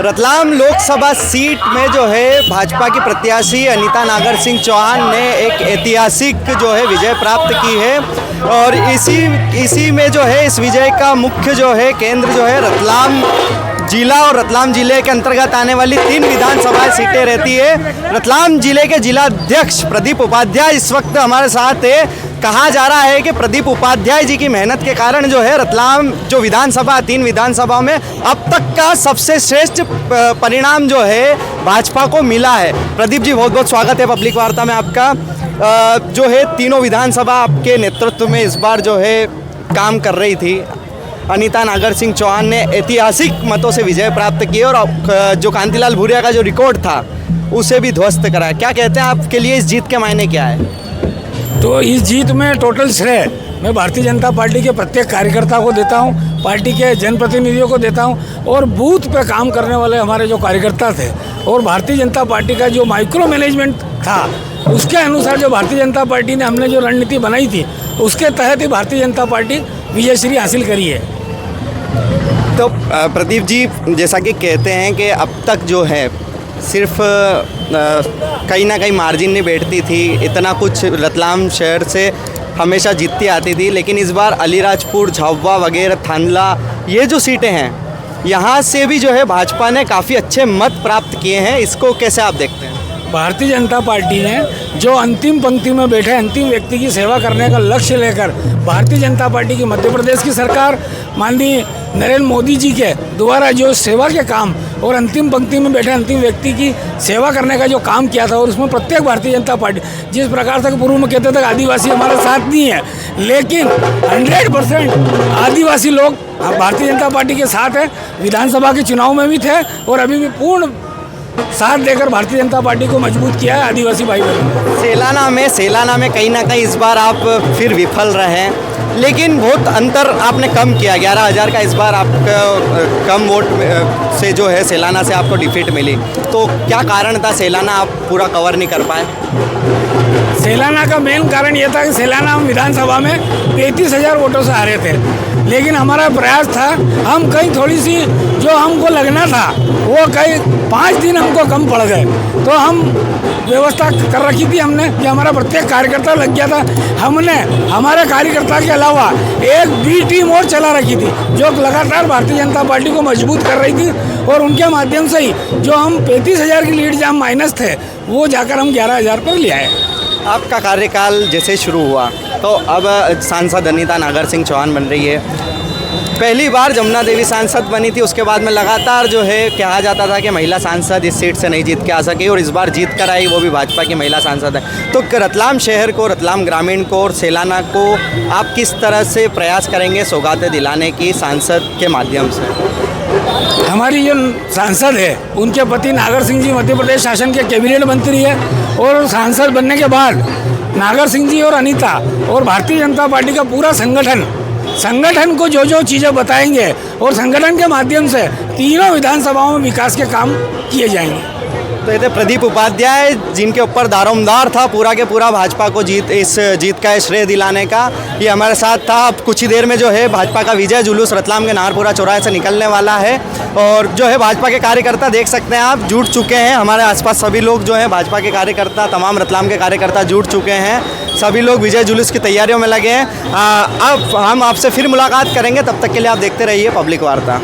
Ratlam Lok Sabha seat में जो है भाजपा की प्रत्याशी अनीता नागर सिंह चौहान ने एक ऐतिहासिक जो है विजय प्राप्त की है और इसी में जो है इस विजय का मुख्य जो है केंद्र जो है रतलाम जिला और रतलाम जिले के अंतर्गत आने वाली 3 विधानसभा सीटें रहती है। रतलाम जिले के जिलाध्यक्ष प्रदीप उपाध्याय इस वक्त हमारे साथ है। कहा जा रहा है कि प्रदीप उपाध्याय जी की मेहनत के कारण जो है रतलाम जो विधानसभा 3 विधानसभा में अब तक का सबसे श्रेष्ठ परिणाम जो है भाजपा को मिला है। प्रदीप जी बहुत बहुत स्वागत है पब्लिक वार्ता में आपका। जो है तीनों विधानसभा आपके नेतृत्व में इस बार जो है काम कर रही थी। अनीता नागर सिंह चौहान ने ऐतिहासिक मतों से विजय प्राप्त की और जो कांतिलाल भूरिया का जो रिकॉर्ड था उसे भी ध्वस्त कराया। क्या कहते हैं आपके लिए इस जीत के मायने क्या है? तो इस जीत में टोटल श्रेय मैं भारतीय जनता पार्टी के प्रत्येक कार्यकर्ता को देता हूं, पार्टी के जनप्रतिनिधियों को देता हूं और बूथ पे काम करने वाले हमारे जो कार्यकर्ता थे और भारतीय जनता पार्टी का जो माइक्रो मैनेजमेंट था उसके अनुसार जो भारतीय जनता पार्टी ने हमने जो रणनीति बनाई थी उसके तहत ही भारतीय जनता पार्टी विजयश्री हासिल करी है। तो प्रदीप जी जैसा कि कहते हैं कि अब तक जो है सिर्फ कहीं ना कहीं मार्जिन नहीं बैठती थी, इतना कुछ रतलाम शहर से हमेशा जीतती आती थी, लेकिन इस बार अलीराजपुर, झाबुआ वगैरह, थांदला ये जो सीटें हैं यहाँ से भी जो है भाजपा ने काफ़ी अच्छे मत प्राप्त किए हैं। इसको कैसे आप देखते हैं? भारतीय जनता पार्टी ने जो अंतिम पंक्ति में बैठे अंतिम व्यक्ति की सेवा करने का लक्ष्य लेकर भारतीय जनता पार्टी की मध्य प्रदेश की सरकार माननीय नरेंद्र मोदी जी के द्वारा जो सेवा के काम और अंतिम पंक्ति में बैठे अंतिम व्यक्ति की सेवा करने का जो काम किया था और उसमें प्रत्येक भारतीय जनता पार्टी जिस प्रकार से पूर्व में कहते थे आदिवासी हमारे साथ नहीं है, लेकिन 100% आदिवासी लोग भारतीय जनता पार्टी के साथ है। विधानसभा के चुनाव में भी थे और अभी भी पूर्ण साथ देकर भारतीय जनता पार्टी को मजबूत किया है आदिवासी भाई बहनों। सेलाना में कहीं ना कहीं इस बार आप फिर विफल रहे हैं, लेकिन बहुत अंतर आपने कम किया। 11,000 का इस बार आपका कम वोट से जो है सेलाना से आपको डिफीट मिली। तो क्या कारण था सेलाना आप पूरा कवर नहीं कर पाए? सेलाना का मेन कारण ये था कि सेलाना हम विधानसभा में 33,000 वोटों से हारे थे, लेकिन हमारा प्रयास था हम कहीं थोड़ी सी जो हमको लगना था वो कहीं 5 दिन हमको कम पड़ गए, तो हम व्यवस्था कर रखी थी हमने कि हमारा प्रत्येक कार्यकर्ता लग गया था। हमने हमारे कार्यकर्ता के अलावा एक बी टीम और चला रखी थी जो लगातार भारतीय जनता पार्टी को मजबूत कर रही थी और उनके माध्यम से ही जो हम 35,000 की लीड जहाँ माइनस थे वो जाकर हम 11,000 पर ले आए। आपका कार्यकाल जैसे शुरू हुआ तो अब सांसद अनीता नागर सिंह चौहान बन रही है। पहली बार जमुना देवी सांसद बनी थी, उसके बाद में लगातार जो है कहा जाता था कि महिला सांसद इस सीट से नहीं जीत के आ सके और इस बार जीत कर आई, वो भी भाजपा की महिला सांसद है। तो रतलाम शहर को, रतलाम ग्रामीण को और सेलाना को आप किस तरह से प्रयास करेंगे सौगातें दिलाने की सांसद के माध्यम से? हमारी जो सांसद है उनके पति नागर सिंह जी मध्य प्रदेश शासन के कैबिनेट मंत्री है और सांसद बनने के बाद नागर सिंह जी और अनीता और भारतीय जनता पार्टी का पूरा संगठन को जो जो चीज़ें बताएंगे और संगठन के माध्यम से तीनों विधानसभाओं में विकास के काम किए जाएंगे। तो ये थे प्रदीप उपाध्याय जिनके ऊपर दारोमदार था पूरा के पूरा भाजपा को इस जीत का श्रेय दिलाने का। ये हमारे साथ था। अब कुछ ही देर में जो है भाजपा का विजय जुलूस रतलाम के नारपुरा चौराहे से निकलने वाला है और जो है भाजपा के कार्यकर्ता देख सकते हैं आप जुट चुके हैं। हमारे आसपास सभी लोग जो हैं भाजपा के कार्यकर्ता, तमाम रतलाम के कार्यकर्ता जुट चुके हैं। सभी लोग विजय जुलूस की तैयारियों में लगे हैं। अब हम आपसे फिर मुलाकात करेंगे, तब तक के लिए आप देखते रहिए पब्लिक वार्ता।